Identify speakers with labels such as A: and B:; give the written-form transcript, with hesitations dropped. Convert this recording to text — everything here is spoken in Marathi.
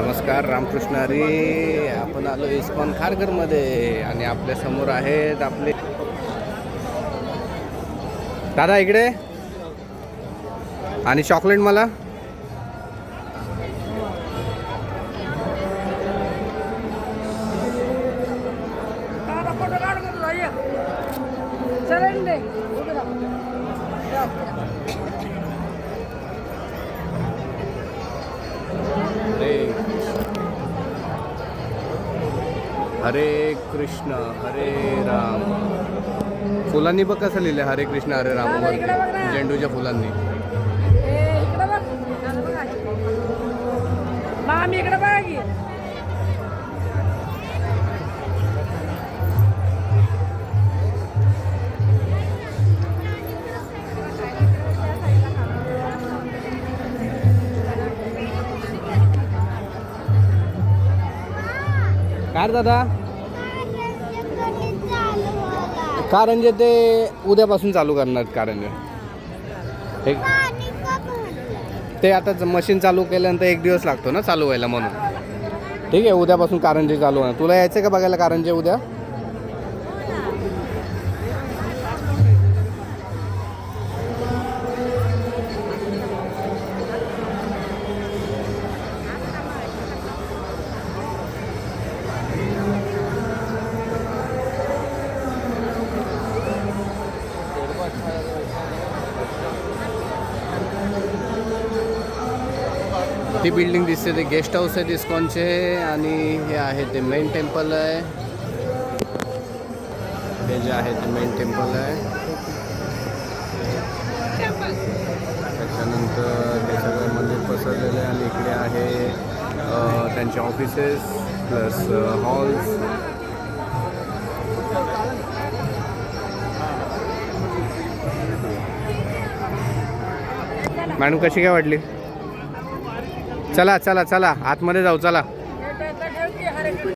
A: नमस्कार, रामकृष्ण हरी. आपण आलो इस्कॉन खारघरमध्ये आणि आपल्या समोर आहेत आपले दादा इकडे. आणि चॉकलेट मला हरे कृष्ण हरे राम. फुलांनी बघ कसं लिहिलं हरे कृष्ण हरे राम वरती झेंडूच्या फुलांनी. काय दादा कारंजे ते उद्यापासून चालू करणार. कारंजे हे ते आता मशीन चालू केल्यानंतर 1 दिवस लागतो ना चालू व्हायला, म्हणून ठीक आहे. उद्यापासून कारंजे चालू होणार. तुला यायचं का बघायला कारंजे उद्या? ती बिल्डिंग दिसते ते गेस्ट हाऊस आहे इस्कॉनचे. आणि हे आहे ते मेन टेम्पल आहे. हे जे आहे ते मेन टेम्पल आहे. त्याच्यानंतर हे सगळं मंदिर पसरलेलं आहे. आणि इकडे आहे त्यांचे ऑफिसेस प्लस हॉल्स. मॅडम कशी काय वाटली? चला चला चला आतमध्ये जाऊ चला.